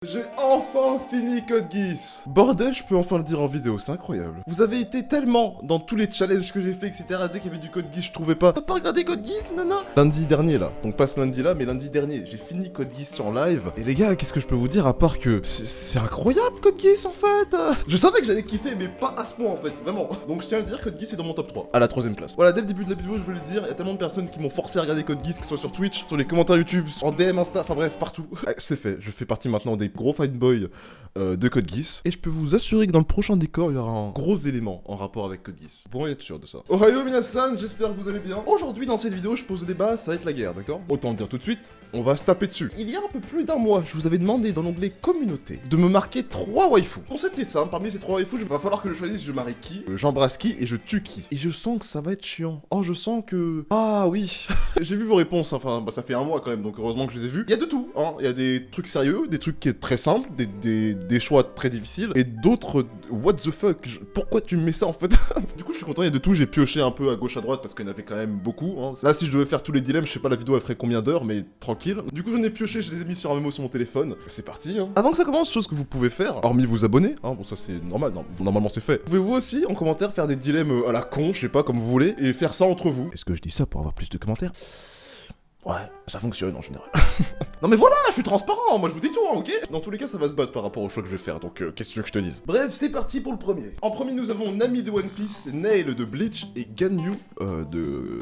J'ai enfin fini Code Geass. Bordel, je peux enfin le dire en vidéo, c'est incroyable. Vous avez été tellement dans tous les challenges que j'ai fait, etc. Dès qu'il y avait du Code Geass, je trouvais pas. T'as pas regardé Code Geass, nana? Lundi dernier, là. Donc pas ce lundi-là, mais lundi dernier, j'ai fini Code Geass en live. Et les gars, qu'est-ce que je peux vous dire à part que c'est incroyable Code Geass en fait. Je savais que j'allais kiffer, mais pas à ce point en fait, vraiment. Donc je tiens à le dire, Code Geass est dans mon top 3, à la 3ème place. Voilà, dès le début de la vidéo, je veux le dire, il y a tellement de personnes qui m'ont forcé à regarder Code Geass, que ce soit sur Twitch, sur les commentaires YouTube, en DM, Insta, enfin bref, partout. C'est fait, je fais partie maintenant des gros fanboys de Code Geass. Et je peux vous assurer que dans le prochain décor, il y aura un gros élément en rapport avec Code Geass. Vous pourrez être sûr de ça. Ohio minasan, j'espère que vous allez bien. Aujourd'hui, dans cette vidéo, je pose le débat, ça va être la guerre, d'accord? Autant le dire tout de suite, on va se taper dessus. Il y a un peu plus d'un mois, je vous avais demandé dans l'onglet communauté de me marquer 3 waifus. Le concept est simple, parmi ces 3 waifus, il va falloir que je choisisse je marie qui, j'embrasse qui et je tue qui. Et je sens que ça va être chiant. Oh, je sens que... Ah oui. J'ai vu vos réponses, enfin, bah, ça fait un mois quand même, donc heureusement que je les ai vues. Il y a de tout, hein. Il y a des trucs sérieux, des trucs qui sont très simples, des choix très difficiles, et d'autres, what the fuck, pourquoi tu me mets ça en fait? Du coup, je suis content, il y a de tout, j'ai pioché un peu à gauche à droite parce qu'il y en avait quand même beaucoup, hein. Là, si je devais faire tous les dilemmes, je sais pas la vidéo elle ferait combien d'heures, mais tranquille. Du coup, j'en ai pioché, je les ai mis sur un mémo sur mon téléphone. C'est parti, hein. Avant que ça commence, chose que vous pouvez faire, hormis vous abonner, hein, bon ça c'est normal, non, normalement c'est fait. Pouvez-vous aussi, en commentaire, faire des dilemmes à la con, je sais pas, comme vous voulez, et faire ça entre vous. Est-ce que je dis ça pour avoir plus de commentaires? Ouais, ça fonctionne en général. Non mais voilà, je suis transparent, moi je vous dis tout, hein, ok? Dans tous les cas, ça va se battre par rapport au choix que je vais faire, donc qu'est-ce que tu veux que je te dise? Bref, c'est parti pour le premier. En premier, nous avons Nami de One Piece, Nail de Bleach et Ganyu de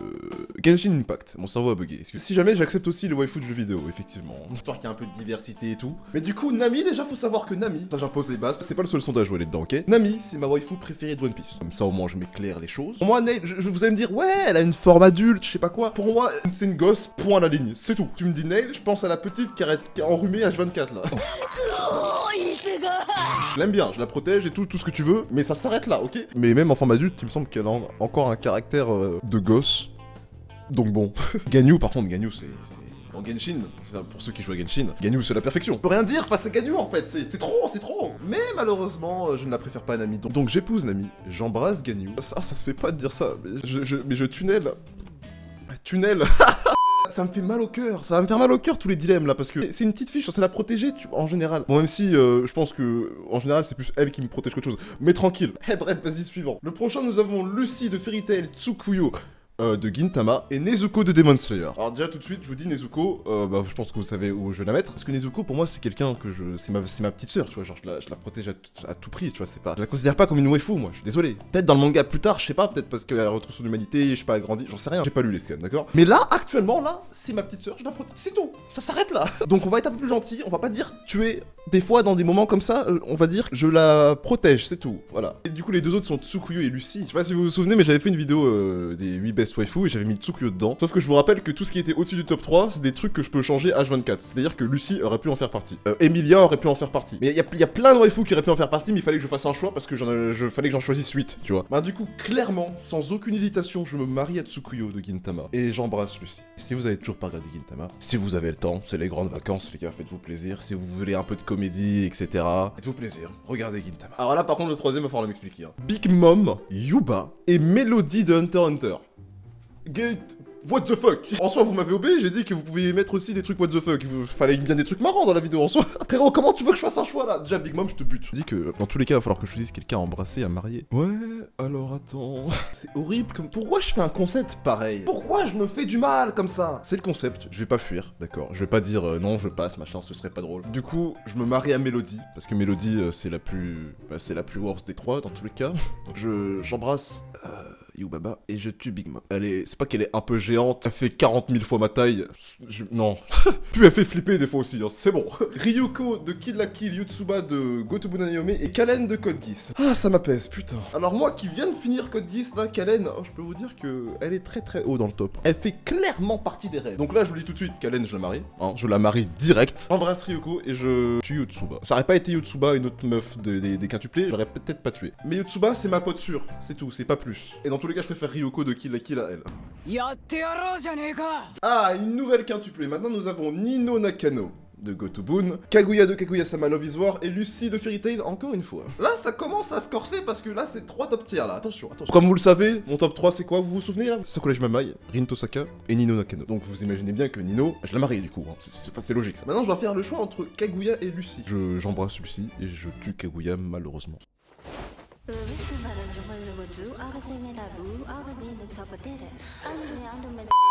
Genshin Impact. Mon cerveau a bugué. Si jamais j'accepte aussi le waifu de jeu vidéo, effectivement. Histoire qu'il y a un peu de diversité et tout. Mais du coup, Nami, déjà, faut savoir que Nami, ça j'impose les bases, c'est pas le seul sondage où elle est dedans, ok? Nami, c'est ma waifu préférée de One Piece. Comme ça, au moins, je m'éclaire les choses. Pour moi, Nail, vous allez me dire, ouais, elle a une forme adulte, je sais pas quoi. Pour moi, c'est une gosse, point à la ligne. C'est tout. Tu me dis Nail, je pense à la petite qui est enrhumée H24 là. Je l'aime bien, je la protège et tout ce que tu veux, mais ça s'arrête là, ok? Mais même en forme adulte, il me semble qu'elle a encore un caractère de gosse. Donc bon. Ganyu, par contre, Ganyu c'est... En Genshin, pour ceux qui jouent à Genshin, Ganyu c'est la perfection. Je peux rien dire face à Ganyu en fait, c'est trop, c'est trop. Mais malheureusement, je ne la préfère pas à Nami. Donc j'épouse Nami, j'embrasse Ganyu. Ça se fait pas de dire ça, mais je tunnel. Tunnel. Ça me fait mal au cœur, ça va me faire mal au cœur tous les dilemmes là, parce que c'est une petite fiche, censée la protéger en général. Bon, même si je pense que en général c'est plus elle qui me protège qu'autre chose. Mais tranquille. Eh bref, vas-y, suivant. Le prochain, nous avons Lucy de Fairy Tail, Tsukuyo de Gintama et Nezuko de Demon Slayer. Alors déjà tout de suite je vous dis Nezuko, bah je pense que vous savez où je vais la mettre, parce que Nezuko pour moi c'est quelqu'un que c'est ma petite sœur, tu vois, genre je la protège à tout prix, tu vois, c'est pas, je la considère pas comme une waifu moi, je suis désolé. Peut-être dans le manga plus tard, je sais pas, peut-être parce qu'elle retrouve son humanité, je sais pas, grandi, j'en sais rien, j'ai pas lu les scans, d'accord? Mais là actuellement là, c'est ma petite sœur, je la protège, c'est tout, ça s'arrête là. Donc on va être un peu plus gentil, on va pas dire tuer. Des fois dans des moments comme ça, on va dire je la protège, c'est tout, voilà. Et du coup les deux autres sont Tsukuyo et Lucy. Je sais pas si vous vous souvenez mais j'avais fait une vidéo des 8 best waifu et j'avais mis Tsukuyo dedans. Sauf que je vous rappelle que tout ce qui était au-dessus du top 3, c'est des trucs que je peux changer H24. C'est-à-dire que Lucy aurait pu en faire partie. Emilia aurait pu en faire partie. Mais il y a plein de waifus qui auraient pu en faire partie, mais il fallait que je fasse un choix parce que fallait que j'en choisisse 8, tu vois. Bah du coup, clairement, sans aucune hésitation, je me marie à Tsukuyo de Gintama et j'embrasse Lucy. Si vous avez toujours pas regardé Gintama, si vous avez le temps, c'est les grandes vacances, les gars, faites-vous plaisir. Si vous voulez un peu de comédie, etc., faites-vous plaisir. Regardez Gintama. Alors là, par contre, le troisième, il va falloir m'expliquer. Hein. Big Mom, Yuba et Melody de Hunter x Hunter. What the fuck? En soi, vous m'avez obéi, j'ai dit que vous pouviez mettre aussi des trucs what the fuck. Il fallait bien des trucs marrants dans la vidéo en soi. Frérot, comment tu veux que je fasse un choix là? Déjà, Big Mom, je te bute. Je dis que dans tous les cas, il va falloir que je choisisse quelqu'un à embrasser, à marier. Ouais, alors attends. C'est horrible comme. Pourquoi je fais un concept pareil? Pourquoi je me fais du mal comme ça? C'est le concept, je vais pas fuir, d'accord? Je vais pas dire non, je passe, machin, ce serait pas drôle. Du coup, je me marie à Melody, parce que Melody, c'est la plus. Bah, c'est la plus worst des trois dans tous les cas. Donc j'embrasse. Yubaba et je tue Big Mom. C'est pas qu'elle est un peu géante, elle fait 40 000 fois ma taille. Non. Puis elle fait flipper des fois aussi, hein. C'est bon. Ryuko de Kill la Kill, Yotsuba de Gotobu Nayome et Kalen de Code Geass. Ah, ça m'apaise, putain. Alors moi qui viens de finir Code Geass, là, Kalen, je peux vous dire que elle est très très haut dans le top. Elle fait clairement partie des rêves. Donc là, je vous le dis tout de suite, Kalen, je la marie. Hein, je la marie direct. J'embrasse Ryuko et je tue Yotsuba. Ça aurait pas été Yotsuba, une autre meuf des quintuplés, j'aurais peut-être pas tué. Mais Yotsuba, c'est ma pote sûre, c'est tout, c'est pas plus. Et dans tous les cas, je préfère Ryuko de Kill la Kill à elle. Ah, une nouvelle quintuplée. Maintenant, nous avons Nino Nakano, de Gotobun, Kaguya de Kaguya-sama Love is War et Lucy de Fairy Tail encore une fois. Là ça commence à se corser parce que là c'est 3 top tiers là, attention, attention. Comme vous le savez, mon top 3 c'est quoi, vous vous souvenez là? Sakura Mamai, Rin Tosaka et Nino Nakano. Donc vous imaginez bien que Nino, je la marie du coup, hein. C'est logique ça. Maintenant je dois faire le choix entre Kaguya et Lucy. J'embrasse Lucy et je tue Kaguya malheureusement.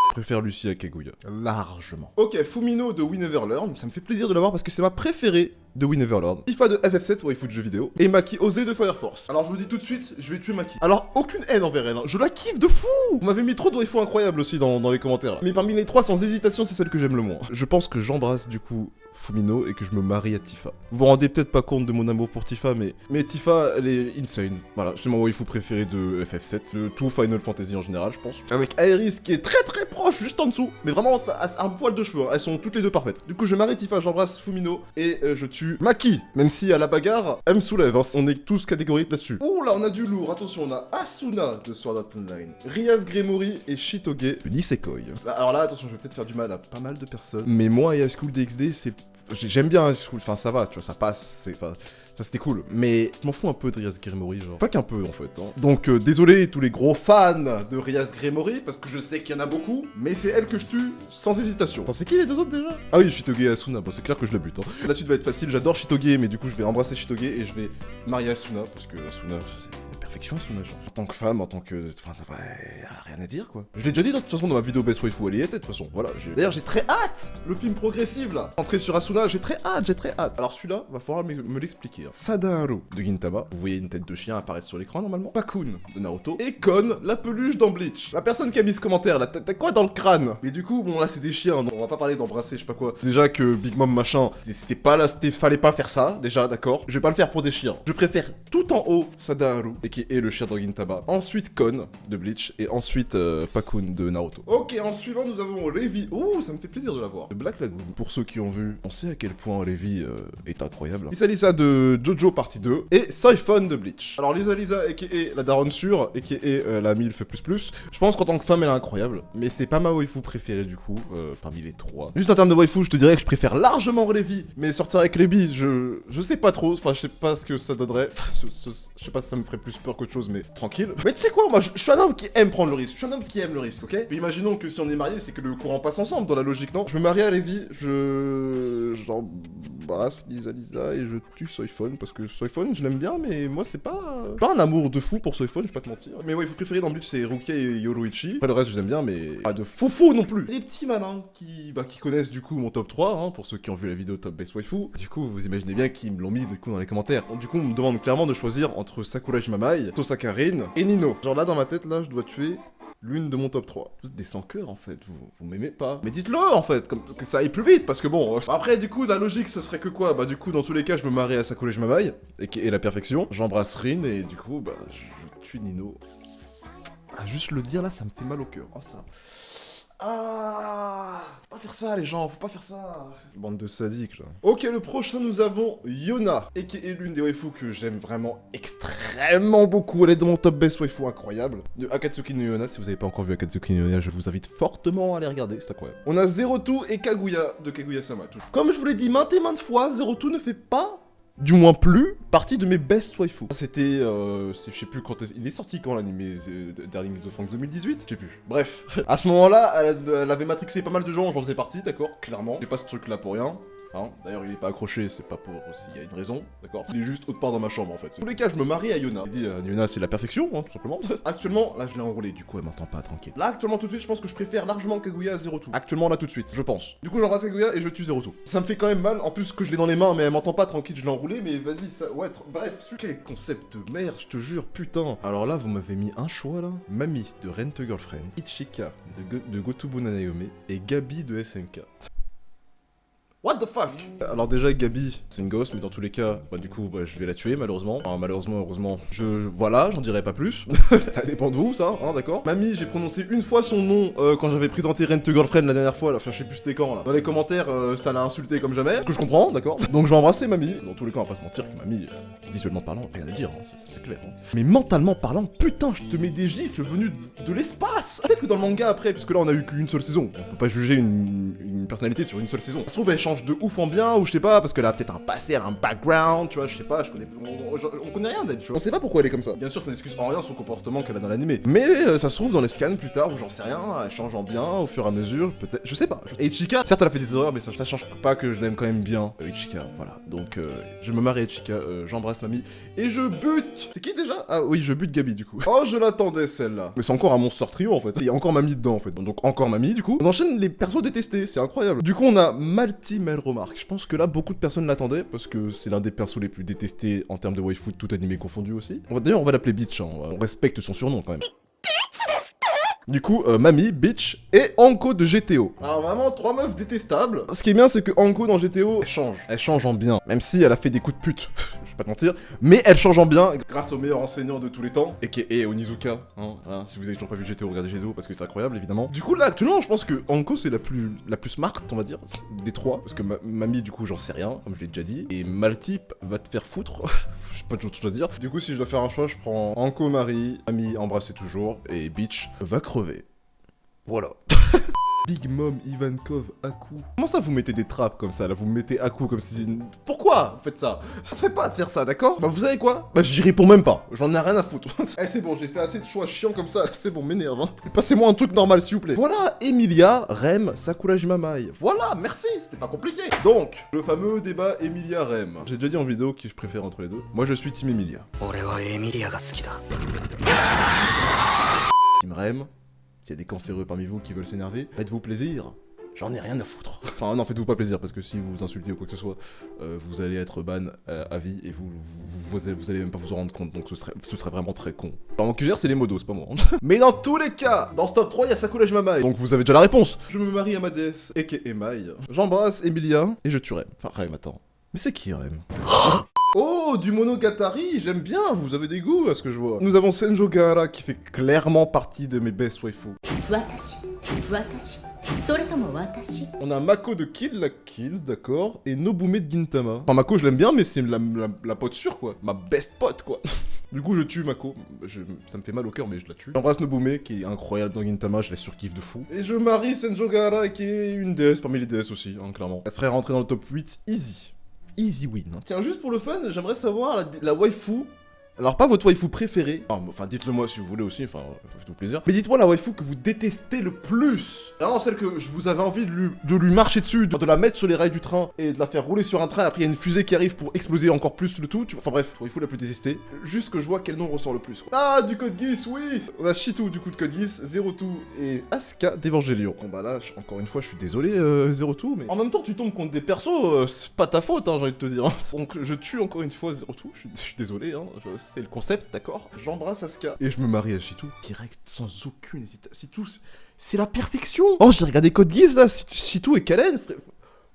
Je préfère Lucy à Kaguya, largement. Ok, Fumino de We Never Learn, ça me fait plaisir de l'avoir parce que c'est ma préférée de We Never Learn. Tifa de FF7, waifu de jeux vidéo, et Maki Osé de Fire Force. Alors je vous dis tout de suite, je vais tuer Maki. Alors aucune haine envers elle, hein. Je la kiffe de fou. Vous m'avez mis trop de waifus incroyables aussi dans les commentaires là. Mais parmi les 3, sans hésitation, c'est celle que j'aime le moins. Je pense que j'embrasse du coup Fumino et que je me marie à Tifa. Vous vous rendez peut-être pas compte de mon amour pour Tifa, mais Tifa, elle est insane. Voilà, c'est mon waifu préféré de FF7, de tout Final Fantasy en général, je pense. Avec Aeris qui est très proche, juste en dessous, mais vraiment, ça a un poil de cheveux, hein. Elles sont toutes les deux parfaites. Du coup, je marie Tifa, j'embrasse Fumino, et je tue Maki, même si à la bagarre, elle me soulève, hein. On est tous catégoriques là-dessus. Ouh là, on a du lourd, attention, on a Asuna de Sword Art Online, Rias Gremory et Shitoge de Nisekoi. Alors là, attention, je vais peut-être faire du mal à pas mal de personnes, mais moi et High School DxD, c'est... J'aime bien High School, enfin ça va, tu vois, ça passe, ça c'était cool, mais je m'en fous un peu de Rias Gremory, genre. Pas qu'un peu en fait, hein. Donc désolé tous les gros fans de Rias Gremory, parce que je sais qu'il y en a beaucoup, mais c'est elle que je tue sans hésitation. Attends, c'est qui les deux autres déjà? Ah oui, Shitoge et Asuna, bon c'est clair que je la bute, hein. La suite va être facile, j'adore Shitoge, mais du coup je vais embrasser Shitoge et je vais marier Asuna, parce que Asuna, c'est la perfection Asuna, genre. En tant que femme, en tant que... Enfin, rien à dire quoi. Je l'ai déjà dit de toute façon dans ma vidéo Best Waifu, elle y était de toute façon, voilà. D'ailleurs j'ai très hâte, le film progressif là. Entrer sur Asuna, j'ai très hâte. Alors celui-là, va falloir me l'expliquer. Sadaharu de Gintama, vous voyez une tête de chien apparaître sur l'écran normalement. Pakun de Naruto. Et Kon, la peluche dans Bleach. La personne qui a mis ce commentaire là, t'as quoi dans le crâne? Et du coup, bon là c'est des chiens, donc on va pas parler d'embrasser, je sais pas quoi. Déjà que Big Mom machin, c'était pas là, fallait pas faire ça, déjà, d'accord. Je vais pas le faire pour des chiens. Je préfère tout en haut Sadaharu, et qui est le chien dans Gintama. Ensuite Kon de Bleach, et ensuite Pakun de Naruto. Ok, en suivant nous avons Levi. Oh, ça me fait plaisir de la voir. De Black Lagoon. Pour ceux qui ont vu, on sait à quel point Levi est incroyable. Lisa de Jojo partie 2 et Siphon de Bleach. Alors Lisa aka la daronne sûre aka la MILF++, je pense qu'en tant que femme elle est incroyable, mais c'est pas ma waifu préférée du coup, parmi les 3. Juste en termes de waifu, je te dirais que je préfère largement Levi, mais sortir avec Levi, je sais pas trop, enfin je sais pas ce que ça donnerait, je sais pas si ça me ferait plus peur qu'autre chose, mais tranquille. Mais tu sais quoi, moi je suis un homme qui aime prendre le risque, je suis un homme qui aime le risque, ok? Puis imaginons que si on est marié, c'est que le courant passe ensemble dans la logique, non? Je me marie à Levi, j'embrasse Lisa et je tue Siphon parce que Siphon je l'aime bien, mais moi c'est pas un amour de fou pour Siphon, je vais pas te mentir. Mais ouais, il faut préférer dans Bleach c'est Rukia et Yoruichi. Après le reste je les aime bien, mais pas de foufou non plus. Les petits malins qui connaissent du coup mon top 3, hein, pour ceux qui ont vu la vidéo Top Best Waifu. Du coup vous imaginez bien qu'ils me l'ont mis du coup dans les commentaires. Donc, du coup on me demande clairement de choisir entre Sakura Mamai, Tosaka Rin et Nino. Genre là dans ma tête là je dois tuer l'une de mon top 3. Vous êtes des sans cœur en fait, vous m'aimez pas. Mais dites-le en fait, comme que ça aille plus vite, parce que bon... Après du coup, la logique, ce serait que quoi? Bah du coup, dans tous les cas, je me marie à Sakura Mamai, et la perfection. J'embrasse Rin, et du coup, bah, je tue Nino. Ah, juste le dire là, ça me fait mal au cœur. Oh ça... Ah, faut pas faire ça les gens, faut pas faire ça. Bande de sadiques là. Ok, le prochain nous avons Yona, et qui est l'une des waifus que j'aime vraiment extrêmement beaucoup. Elle est dans mon top best waifu incroyable. De Akatsuki no Yona, si vous avez pas encore vu Akatsuki no Yona, je vous invite fortement à aller regarder, c'est incroyable. On a Zerotu et Kaguya de Kaguya-sama. Comme je vous l'ai dit maintes et maintes fois, Zerotu ne fait pas... du moins plus, partie de mes best waifu. C'était, je sais plus quand il est sorti quand l'anime Darling in the Franxx 2018, je sais plus. Bref, à ce moment-là, elle avait matrixé pas mal de gens, j'en faisais partie, d'accord, clairement. J'ai pas ce truc-là pour rien. Hein. D'ailleurs, il est pas accroché, c'est pas pour s'il y a une raison, d'accord. Il est juste autre part dans ma chambre en fait. Dans tous les cas, je me marie à Yona. J'ai dit, Yona, c'est la perfection, hein, tout simplement. Actuellement, là, je l'ai enroulé, du coup, elle m'entend pas, tranquille. Là, actuellement, tout de suite, je pense que je préfère largement Kaguya à Zerotu. Actuellement, là, tout de suite, je pense. Du coup, j'embrasse Kaguya et je tue Zerotu. Ça me fait quand même mal, en plus que je l'ai dans les mains, mais elle m'entend pas, tranquille, je l'ai enroulé, mais vas-y, ça. Ouais, bref, quel concept de merde, je te jure, putain. Alors là, vous m'avez mis un choix là. Mami de Rent a Girlfriend, Ichika de Gotobun Naomi et Gabi de SNK. What the fuck? Alors déjà Gabi, c'est une gosse, mais dans tous les cas, bah du coup, bah, je vais la tuer malheureusement. Enfin, malheureusement, heureusement, voilà, j'en dirai pas plus. Ça dépend de vous, ça, hein, d'accord. Mamie, j'ai prononcé une fois son nom quand j'avais présenté Rent a Girlfriend la dernière fois, là, enfin je sais plus c'était quand, là. Dans les commentaires, ça l'a insulté comme jamais, ce que je comprends, d'accord. Donc je vais embrasser Mamie. Dans tous les cas, on va pas se mentir que Mamie, visuellement parlant, rien à dire, hein, c'est clair. Hein. Mais mentalement parlant, putain, je te mets des gifles venus de l'espace. Peut-être que dans le manga après, puisque là on a eu qu'une seule saison, on peut pas juger une personnalité sur une seule saison. Ça se trouve, elle change change de ouf en bien, ou je sais pas, parce qu'elle a peut-être un passé, un background, tu vois, je sais pas, on connaît rien d'elle, tu vois. On sait pas pourquoi elle est comme ça. Bien sûr, ça n'excuse en rien son comportement qu'elle a dans l'animé. Mais ça se trouve dans les scans plus tard, ou j'en sais rien, elle change en bien au fur et à mesure, peut-être, je sais pas. Et Ichika, certes elle a fait des erreurs, mais ça change pas que je l'aime quand même bien, Ichika, voilà. Donc je me marie Ichika, j'embrasse mamie, et je bute. C'est qui déjà? Ah oui, je bute Gabi du coup. Oh, je l'attendais celle-là. Mais c'est encore un Monster Trio en fait. Il y a encore mamie dedans en fait. Donc encore mamie du coup. On enchaîne les persos détestés, c'est incroyable. Du coup on a Malty Mel Remarque. Je pense que là beaucoup de personnes l'attendaient parce que c'est l'un des persos les plus détestés en termes de waifu, tout animé confondu aussi. D'ailleurs on va l'appeler Bitch, hein. On respecte son surnom quand même. Du coup, Mamie, Bitch et Anko de GTO. Alors vraiment, 3 meufs détestables. Ce qui est bien, c'est que Anko dans GTO, elle change. Elle change en bien. Même si elle a fait des coups de pute, je vais pas te mentir. Mais elle change en bien grâce au meilleur enseignant de tous les temps, et Onizuka. Hein, si vous avez toujours pas vu GTO, regardez GTO parce que c'est incroyable, évidemment. Du coup, là, actuellement, je pense que Anko, c'est la plus smart, on va dire, des 3. Parce que Mamie, du coup, j'en sais rien, comme je l'ai déjà dit. Et Malty va te faire foutre. Je sais pas d'autre chose à dire. Du coup, si je dois faire un choix, je prends Anko, Marie, Mamie, embrassez toujours, et Bitch va crever. Voilà. Big Mom, Ivankov, Aku. Comment ça vous mettez des trappes comme ça là? Vous me mettez Aku comme si... Pourquoi vous faites ça? Ça se fait pas de faire ça, d'accord? Bah vous savez quoi? Bah j'y réponds même pas. J'en ai rien à foutre. Eh c'est bon, j'ai fait assez de choix chiants comme ça. C'est bon, m'énerve. Hein. Passez-moi un truc normal s'il vous plaît. Voilà, Emilia, Rem, Sakurajima Mai. Voilà, merci, c'était pas compliqué. Donc, le fameux débat Emilia Rem. J'ai déjà dit en vidéo qui je préfère entre les deux. Moi je suis Team Emilia. Team Rem. S'il y a des cancéreux parmi vous qui veulent s'énerver, faites-vous plaisir. J'en ai rien à foutre. Enfin non, faites-vous pas plaisir, parce que si vous insultez ou quoi que ce soit, vous allez être ban à vie, et vous allez même pas vous en rendre compte, donc ce serait vraiment très con. Pendant que je gère, c'est les modos, c'est pas moi. Mais dans tous les cas, dans ce top 3, il y a Sakurajima Mai. Donc vous avez déjà la réponse. Je me marie à ma déesse, aka Mai. J'embrasse Emilia, et je tue Rem. Enfin, Rem, attends. Mais c'est qui, Rem? Oh, du Monogatari, j'aime bien, vous avez des goûts à ce que je vois. Nous avons Senjo Gahara qui fait clairement partie de mes best waifu. On a Mako de Kill la Kill, d'accord, et Nobume de Gintama. Enfin, Mako, je l'aime bien, mais c'est la pote sûre, quoi. Ma best pote, quoi. Du coup, je tue Mako. Ça me fait mal au cœur, mais je la tue. J'embrasse Nobume, qui est incroyable dans Gintama, je la surkiffe de fou. Et je marie Senjo Gahara, qui est une déesse parmi les déesses aussi, hein, clairement. Elle serait rentrée dans le top 8 easy. Easy win. Tiens, juste pour le fun, j'aimerais savoir la waifu. Alors, pas votre waifu préférée. Enfin, dites-le moi si vous voulez aussi, enfin, faites-vous plaisir. Mais dites-moi la waifu que vous détestez le plus. Vraiment celle que vous avez envie de lui marcher dessus, de la mettre sur les rails du train et de la faire rouler sur un train. Après, il y a une fusée qui arrive pour exploser encore plus le tout. Enfin bref, waifu la plus détestée. Juste que je vois quel nom ressort le plus. Quoi. Ah, du Code Geass, oui. On a Shitou du coup de Code Geass, Zerotu et Asuka d'Evangelion. Bon bah là, encore une fois, je suis désolé, Zerotu, mais en même temps, tu tombes contre des persos, c'est pas ta faute, hein, j'ai envie de te dire. Donc je tue encore une fois Zerotu. Je suis désolé, hein. C'est le concept, d'accord? J'embrasse Asuka. Et je me marie à Shitou. Direct, sans aucune hésitation. C'est la perfection. Oh, j'ai regardé Code Geass, là. Shitou et Kalen, frère.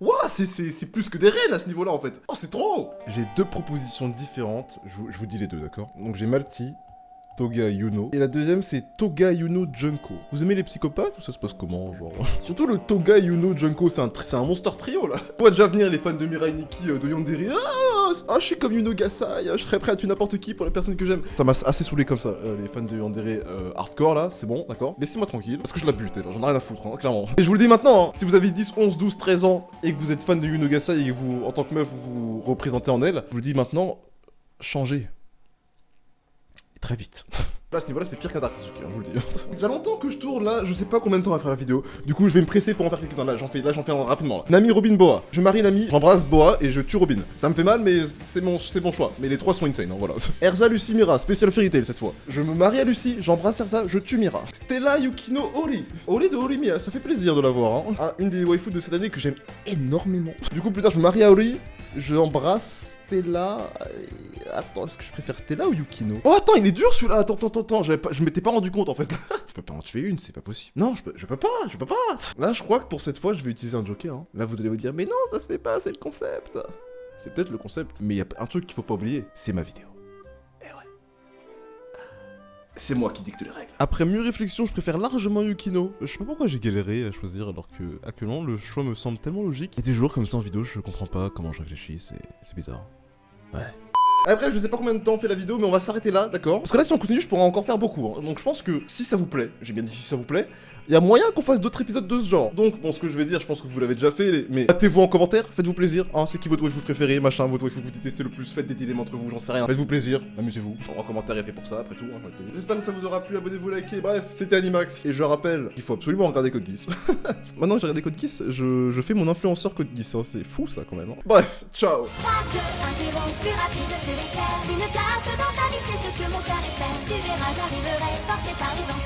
Ouah, c'est plus que des reines à ce niveau-là, en fait. Oh, c'est trop. J'ai 2 propositions différentes. Je vous dis les deux, d'accord? Donc, j'ai Malty, Toga Yuno. Et la deuxième, c'est Toga Yuno Junko. Vous aimez les psychopathes ou ça se passe comment, genre? Surtout le Toga Yuno Junko, c'est un monster trio, là. On voit déjà venir les fans de Mirai Nikki, de Yandere. Ah, je suis comme Yuno Gasai, je serais prêt à tuer n'importe qui pour la personne que j'aime. Ça m'a assez saoulé comme ça, les fans de Yandere hardcore, là, c'est bon, d'accord? Laissez-moi tranquille, parce que je la bute, là, j'en ai rien à foutre, hein, clairement. Et je vous le dis maintenant, hein, si vous avez 10, 11, 12, 13 ans, et que vous êtes fan de Yuno Gasai, et que vous, en tant que meuf, vous vous représentez en elle, je vous le dis maintenant, changez. Très vite. Là, à ce niveau-là, c'est pire qu'un Dark Sasuke, hein, je vous le dis. Il y a longtemps que je tourne, là, je sais pas combien de temps va faire la vidéo. Du coup, je vais me presser pour en faire quelques-uns. Là, j'en fais rapidement. Là. Nami, Robin, Boa. Je marie Nami, j'embrasse Boa et je tue Robin. Ça me fait mal, mais c'est mon choix. Mais les 3 sont insane, hein, voilà. Erza, Lucy, Mira, spécial Fairy Tail cette fois. Je me marie à Lucy, j'embrasse Erza, je tue Mira. Stella, Yukino, Ori. Ori de Horimiya, ça fait plaisir de la voir, hein. Ah, une des waifus de cette année que j'aime énormément. Du coup, plus tard, je me marie à Ori. Je embrasse Stella. Attends, est-ce que je préfère Stella ou Yukino? Oh, attends, il est dur celui-là. Attends. Je m'étais pas rendu compte en fait. Je peux pas en tuer une, c'est pas possible. Non, je peux pas. Là, je crois que pour cette fois, je vais utiliser un joker. Hein. Là, vous allez vous dire, mais non, ça se fait pas, c'est le concept. C'est peut-être le concept. Mais il y a un truc qu'il faut pas oublier, c'est ma vidéo. C'est moi qui dicte les règles. Après mieux réflexion, je préfère largement Yukino. Je sais pas pourquoi j'ai galéré à choisir alors que actuellement le choix me semble tellement logique. Il y a des jours comme ça en vidéo, je comprends pas comment je réfléchis, c'est bizarre. Ouais. Après, je sais pas combien de temps on fait la vidéo, mais on va s'arrêter là, d'accord? Parce que là, si on continue, je pourrais encore faire beaucoup. Hein. Donc je pense que si ça vous plaît, j'ai bien dit si ça vous plaît, il y a moyen qu'on fasse d'autres épisodes de ce genre. Donc, bon, ce que je vais dire, je pense que vous l'avez déjà fait, mais battez-vous en commentaire, faites-vous plaisir. Hein, c'est qui votre waifu préféré, machin, votre waifu que vous détestez le plus, faites des dilemmes entre vous, j'en sais rien. Faites-vous plaisir, amusez-vous. En commentaire est fait pour ça, après tout. Hein, j'espère que ça vous aura plu, abonnez-vous, likez. Bref, c'était Animax. Et je rappelle qu'il faut absolument regarder Code Geass. Maintenant que j'ai regardé Code Geass, je fais mon influenceur Code Geass. Hein. C'est fou ça quand même. Hein. Bref, ciao. 3, 2, 1, 0, plus rapide que l'éclair. Une place dans ta vie, c'est ce que mon cœur espère. Tu verras, j'arriverai porté par les